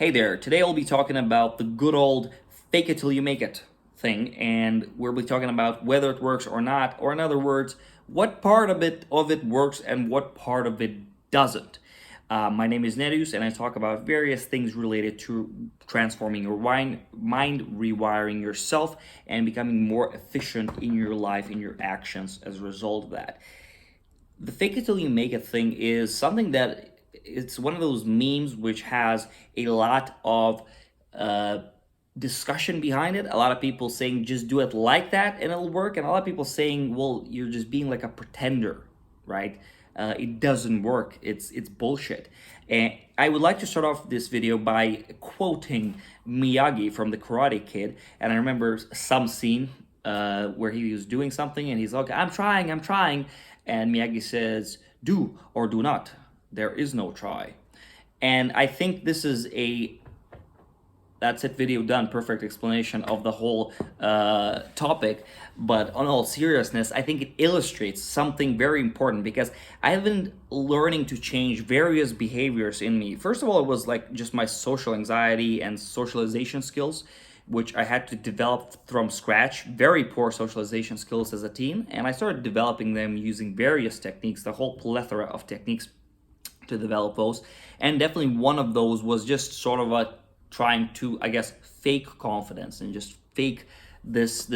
Hey there, today I'll be talking about the good old fake it till you make it thing, and we'll be talking about whether it works or not, or in other words, what part of it works and what part of it doesn't. My name is Nedius, and I talk about various things related to transforming your mind, rewiring yourself, and becoming more efficient in your life, in your actions as a result of that. The fake it till you make it thing is something that it's one of those memes which has a lot of uh, discussion behind it. A lot of people saying just do it like that and it'll work, and a lot of people saying, well, you're just being like a pretender, right? It doesn't work. It's bullshit. And I would like to start off this video by quoting Miyagi from the Karate Kid. And I remember some scene where he was doing something and he's like, I'm trying. And Miyagi says, do or do not. There is no try. And I think this is a that's it video done, perfect explanation of the whole topic. But on all seriousness, I think it illustrates something very important, because I've been learning to change various behaviors in me. First of all, it was like just my social anxiety and socialization skills, which I had to develop from scratch. Very poor socialization skills as a teen, and I started developing them using various techniques, the whole plethora of techniques to develop those. And definitely one of those was just sort of a trying to, I guess, fake confidence and just fake this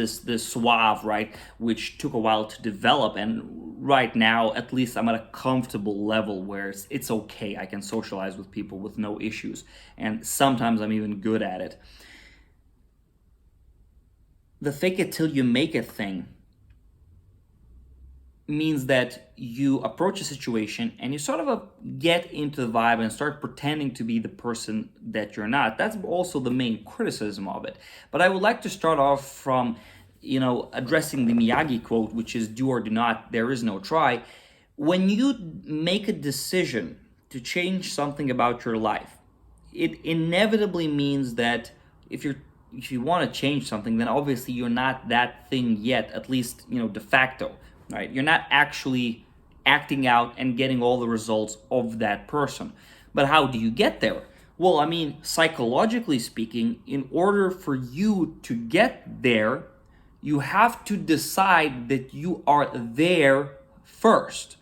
suave, right, which took a while to develop. And right now, at least, I'm at a comfortable level where it's okay. I can socialize with people with no issues, and sometimes I'm even good at it. The fake it till you make it thing means that you approach a situation and you sort of get into the vibe and start pretending to be the person that you're not. That's also the main criticism of it. But I would like to start off from, addressing the Miyagi quote, which is do or do not, there is no try. When you make a decision to change something about your life, it inevitably means that if you want to change something, then obviously you're not that thing yet, at least, de facto. Right? You're not actually acting out and getting all the results of that person. But how do you get there? Well, I mean, psychologically speaking, in order for you to get there, you have to decide that you are there first.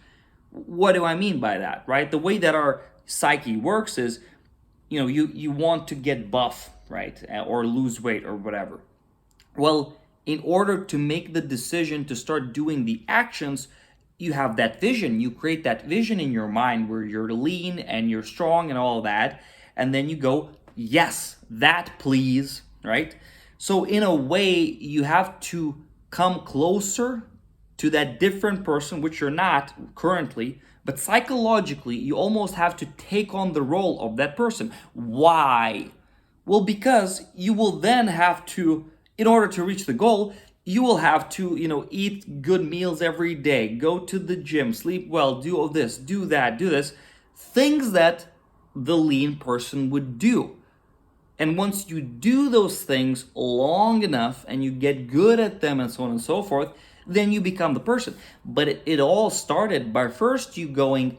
What do I mean by that, right? The way that our psyche works is, you want to get buff, right? Or lose weight or whatever. Well, in order to make the decision to start doing the actions, you have that vision. You create that vision in your mind where you're lean and you're strong and all that. And then you go, yes, that please, right? So in a way, you have to come closer to that different person, which you're not currently, but psychologically, you almost have to take on the role of that person. Why? Well, because you will then have to, in order to reach the goal, you will have to, eat good meals every day, go to the gym, sleep well, do all this, do that, do this. Things that the lean person would do. And once you do those things long enough and you get good at them and so on and so forth, then you become the person. But it all started by first you going,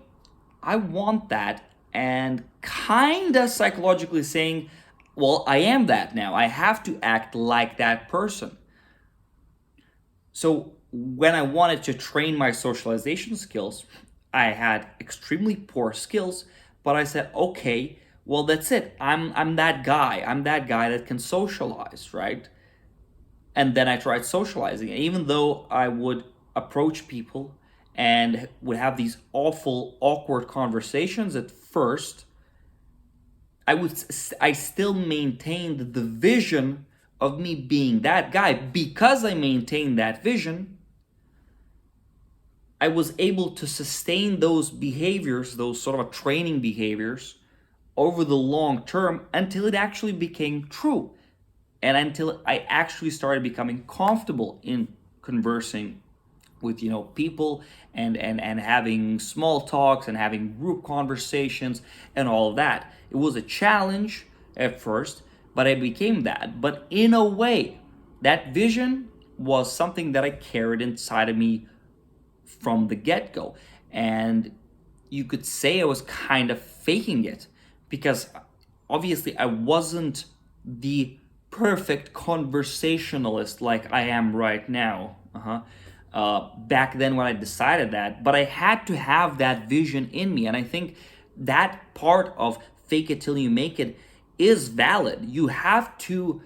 I want that, and kind of psychologically saying, well, I am that now. I have to act like that person. So when I wanted to train my socialization skills, I had extremely poor skills, but I said, okay, well, that's it. I'm that guy. I'm that guy that can socialize, right? And then I tried socializing. And even though I would approach people and would have these awful, awkward conversations at first, I still maintained the vision of me being that guy. Because I maintained that vision, I was able to sustain those behaviors, those sort of training behaviors, over the long term until it actually became true. And until I actually started becoming comfortable in conversing with people and having small talks and having group conversations and all of that. It was a challenge at first, but I became that. But in a way, that vision was something that I carried inside of me from the get-go. And you could say I was kind of faking it, because obviously I wasn't the perfect conversationalist like I am right now. Back then when I decided that, but I had to have that vision in me. And I think that part of fake it till you make it is valid. You have to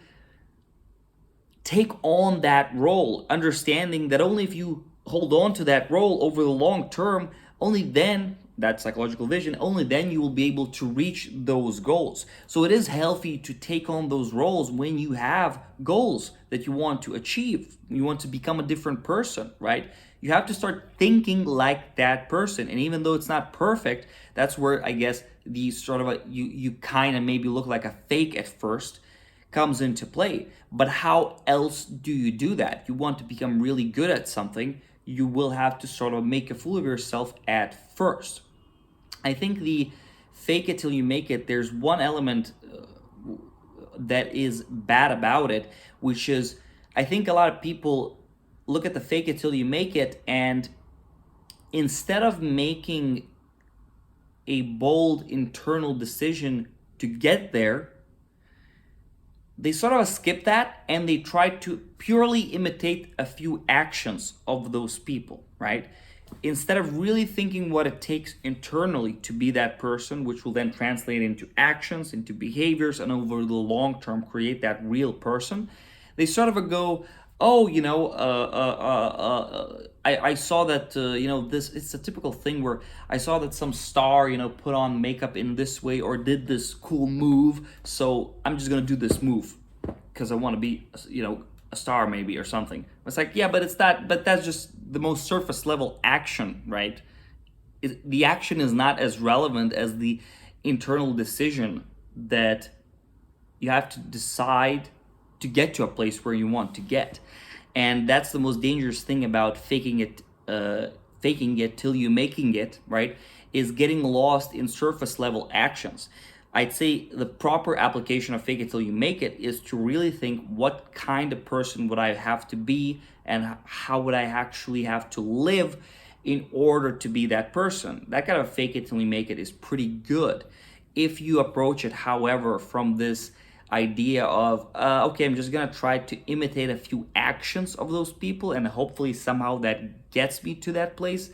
take on that role, understanding that only if you hold on to that role over the long term, only then, that psychological vision, only then you will be able to reach those goals. So it is healthy to take on those roles when you have goals that you want to achieve. You want to become a different person, right? You have to start thinking like that person. And even though it's not perfect, that's where I guess the sort of you kind of maybe look like a fake at first comes into play. But how else do you do that? You want to become really good at something, you will have to sort of make a fool of yourself at first. I think the fake it till you make it, there's one element that is bad about it, which is I think a lot of people look at the fake it till you make it, and instead of making a bold internal decision to get there, they sort of skip that and they try to purely imitate a few actions of those people, right? Instead of really thinking what it takes internally to be that person, which will then translate into actions, into behaviors, and over the long term create that real person, they sort of go, oh, I saw that, this, it's a typical thing where I saw that some star, put on makeup in this way or did this cool move. So I'm just going to do this move because I want to be, a star maybe or something. It's like, yeah, but that's just the most surface level action, right? The action is not as relevant as the internal decision that you have to decide to get to a place where you want to get. And that's the most dangerous thing about faking it till you making it, right? Is getting lost in surface level actions. I'd say the proper application of fake it till you make it is to really think, what kind of person would I have to be and how would I actually have to live in order to be that person. That kind of fake it till you make it is pretty good. If you approach it, however, from this idea of, okay, I'm just gonna try to imitate a few actions of those people and hopefully somehow that gets me to that place,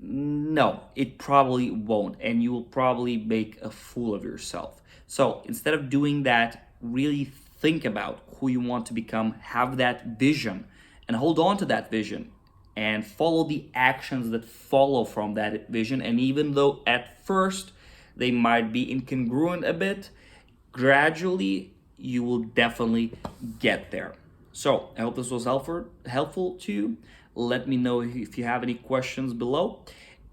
no, it probably won't, and you will probably make a fool of yourself. So instead of doing that, really think about who you want to become, have that vision, and hold on to that vision and follow the actions that follow from that vision. And even though at first they might be incongruent a bit, gradually you will definitely get there. So I hope this was helpful to you. Let me know if you have any questions below.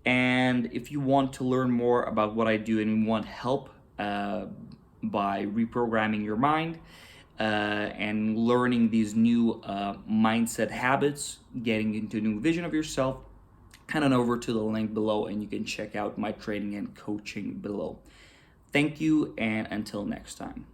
And if you want to learn more about what I do and you want help by reprogramming your mind and learning these new mindset habits, getting into a new vision of yourself, head on over to the link below and you can check out my training and coaching below. Thank you, and until next time.